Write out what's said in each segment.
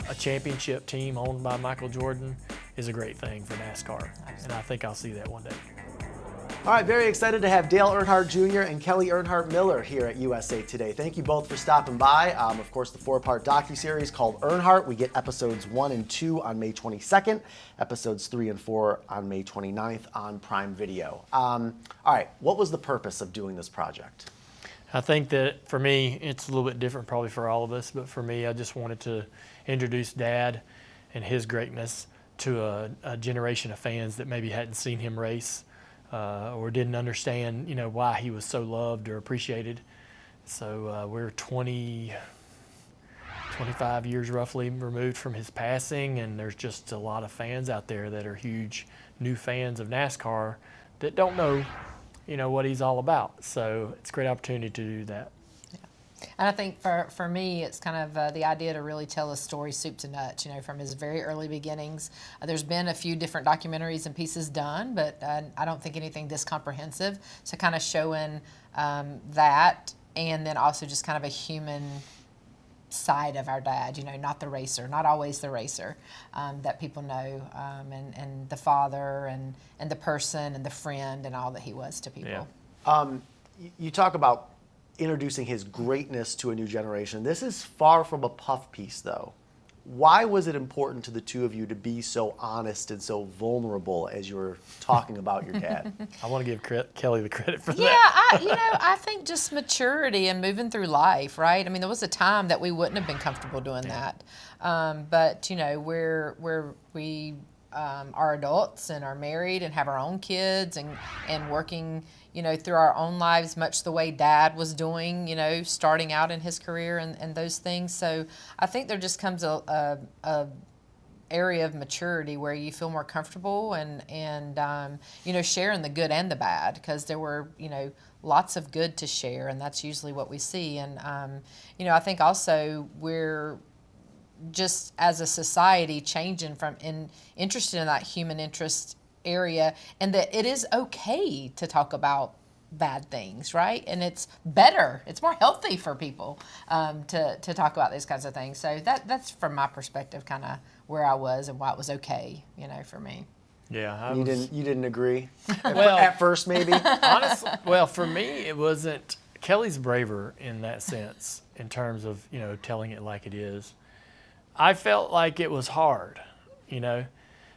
a championship team owned by Michael Jordan is a great thing for NASCAR. And I think I'll see that one day. All right, very excited to have Dale Earnhardt Jr. and Kelley Earnhardt Miller here at USA Today. Thank you both for stopping by. Of course, the 4-part docuseries called Earnhardt. We get episodes 1 and 2 on May 22nd, episodes 3 and 4 on May 29th on Prime Video. All right, what was the purpose of doing this project? I think that for me, it's a little bit different probably for all of us, but for me, I just wanted to introduce Dad and his greatness to a generation of fans that maybe hadn't seen him race. Or didn't understand, why he was so loved or appreciated. So we're 25 years roughly removed from his passing, and there's just a lot of fans out there that are huge new fans of NASCAR that don't know, what he's all about. So it's a great opportunity to do that. And I think for me, it's kind of the idea to really tell a story soup to nuts, from his very early beginnings. There's been a few different documentaries and pieces done, but I don't think anything this comprehensive. So kind of showing that, and then also just kind of a human side of our dad, not the racer, not always the racer, that people know, and the father and the person and the friend and all that he was to people. Yeah. You talk about introducing his greatness to a new generation. This is far from a puff piece, though. Why was it important to the two of you to be so honest and so vulnerable as you were talking about your dad? I want to give Kelley the credit for that. Yeah, I think just maturity and moving through life, right? I mean, there was a time that we wouldn't have been comfortable doing that. But, we are adults and are married and have our own kids and working, through our own lives, much the way Dad was doing, starting out in his career and those things. So I think there just comes a area of maturity where you feel more comfortable and sharing the good and the bad, because there were, lots of good to share, and that's usually what we see. And, I think also we're just as a society changing from interested in that human interest area, and that it is okay to talk about bad things, right? And it's better, it's more healthy for people to talk about these kinds of things. So that's from my perspective kind of where I was and why it was okay, for me. Yeah, you didn't agree at first, maybe. Honestly, well, for me, it wasn't. Kelley's braver in that sense, in terms of telling it like it is. I felt like it was hard,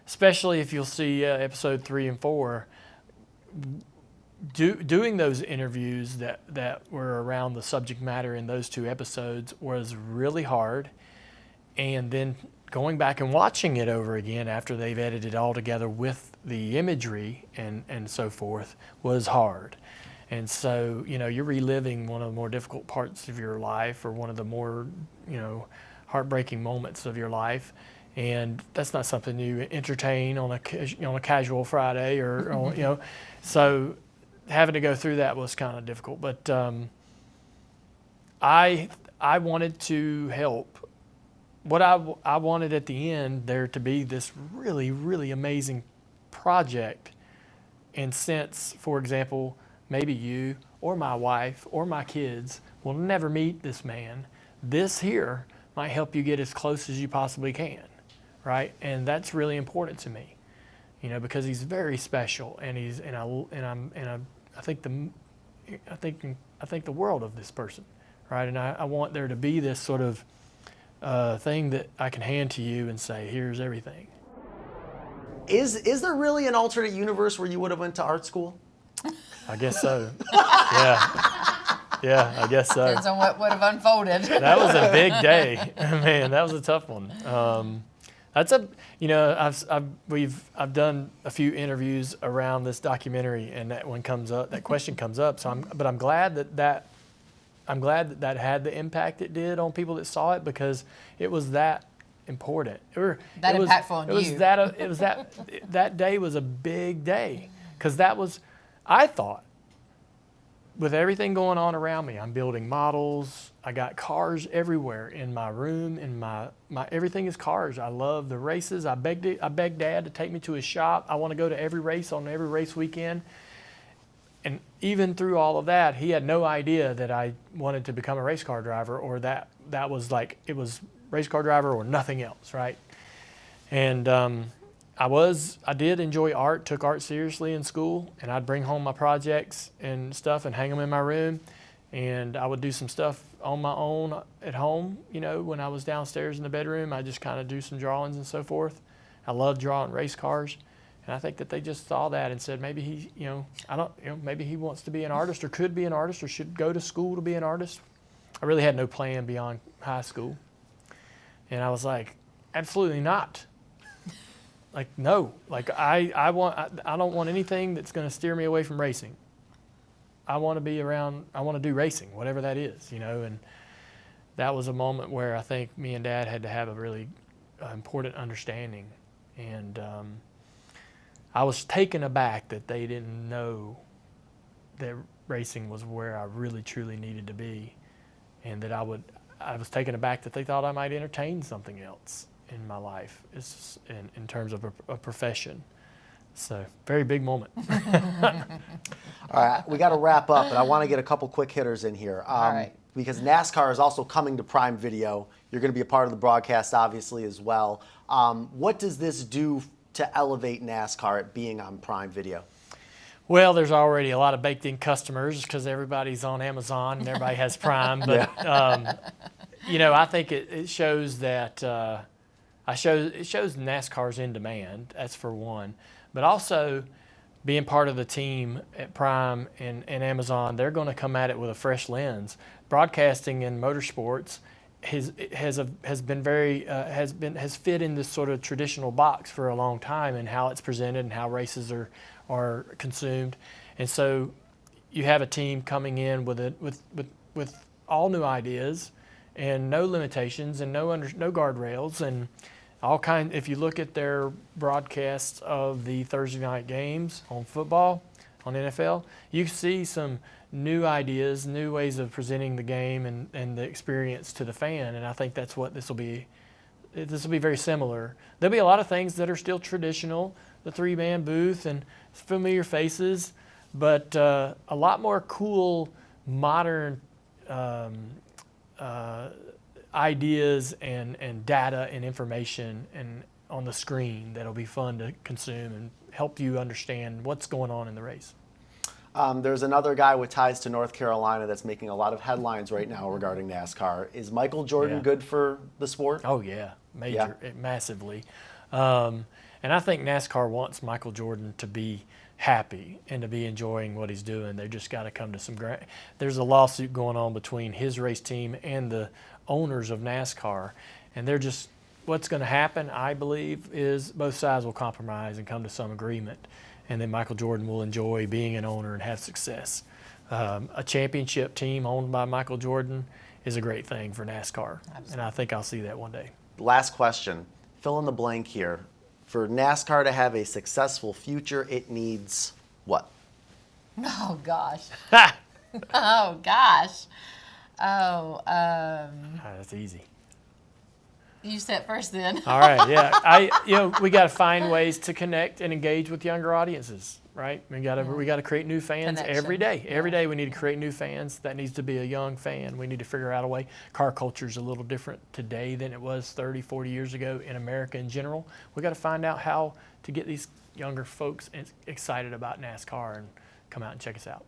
especially if you'll see episode 3 and 4. Doing those interviews that were around the subject matter in those 2 episodes was really hard, and then going back and watching it over again after they've edited it all together with the imagery and so forth was hard. And so, you're reliving one of the more difficult parts of your life, or one of the more, heartbreaking moments of your life, and that's not something you entertain on a casual Friday or So having to go through that was kind of difficult, but I wanted to help. What I wanted at the end there to be this really, really amazing project, and since, for example, maybe you or my wife or my kids will never meet this man, this here might help you get as close as you possibly can, right? And that's really important to me, because he's very special, and I think the world of this person, right? And I want there to be this sort of thing that I can hand to you and say, here's everything. Is there really an alternate universe where you would have went to art school? I guess so. Yeah, I guess so. Depends on what would have unfolded. That was a big day, man. That was a tough one. I've done a few interviews around this documentary, and that question comes up. So I'm glad that had the impact it did on people that saw it, because it was that important. Impactful on you. That day was a big day, because I thought, with everything going on around me, I'm building models. I got cars everywhere in my room. In my everything is cars. I love the races. I begged Dad to take me to his shop. I want to go to every race on every race weekend. And even through all of that, he had no idea that I wanted to become a race car driver, or that was like, it was race car driver or nothing else, right? And I did enjoy art, took art seriously in school, and I'd bring home my projects and stuff and hang them in my room. And I would do some stuff on my own at home, when I was downstairs in the bedroom. I just kind of do some drawings and so forth. I love drawing race cars. And I think that they just saw that and said, maybe he, maybe he wants to be an artist or could be an artist or should go to school to be an artist. I really had no plan beyond high school. And I was like, absolutely not. Like, no. Like, I don't want anything that's going to steer me away from racing. I want to do racing, whatever that is, and that was a moment where I think me and Dad had to have a really important understanding. And I was taken aback that they didn't know that racing was where I really truly needed to be, and that I was taken aback that they thought I might entertain something else in my life, in terms of a profession. So, very big moment. All right, we got to wrap up, but I want to get a couple quick hitters in here. All right. Because NASCAR is also coming to Prime Video. You're going to be a part of the broadcast, obviously, as well. What does this do to elevate NASCAR at being on Prime Video? Well, there's already a lot of baked-in customers because everybody's on Amazon and everybody has Prime. But I think it shows that it shows NASCAR's in demand. That's for one. But also, being part of the team at Prime and Amazon, they're going to come at it with a fresh lens. Broadcasting in motorsports has fit in this sort of traditional box for a long time, and how it's presented and how races are consumed. And so, you have a team coming in with all new ideas and no limitations and no guardrails and all kind. If you look at their broadcasts of the Thursday night games on football, on NFL, you see some new ideas, new ways of presenting the game and the experience to the fan. And I think that's what this will be. This will be very similar. There'll be a lot of things that are still traditional, the 3-man booth and familiar faces, but a lot more cool, modern ideas and data and information and on the screen that'll be fun to consume and help you understand what's going on in the race. There's another guy with ties to North Carolina that's making a lot of headlines right now regarding NASCAR. Is Michael Jordan good for the sport? Oh yeah, massively. And I think NASCAR wants Michael Jordan to be happy and to be enjoying what he's doing. They just got to come to some there's a lawsuit going on between his race team and the owners of NASCAR, and they're just, what's going to happen, I believe, is both sides will compromise and come to some agreement, and then Michael Jordan will enjoy being an owner and have success. A championship team owned by Michael Jordan is a great thing for NASCAR. Absolutely. And I think I'll see that one day. Last question, fill in the blank here. For NASCAR to have a successful future, it needs what? Oh gosh. Oh gosh. Oh, that's easy. You said first then. All right, yeah. We got to find ways to connect and engage with younger audiences, right? We got to create new fans every day. Every day we need to create new fans. That needs to be a young fan. We need to figure out a way. Car culture is a little different today than it was 30, 40 years ago in America in general. We got to find out how to get these younger folks excited about NASCAR and come out and check us out.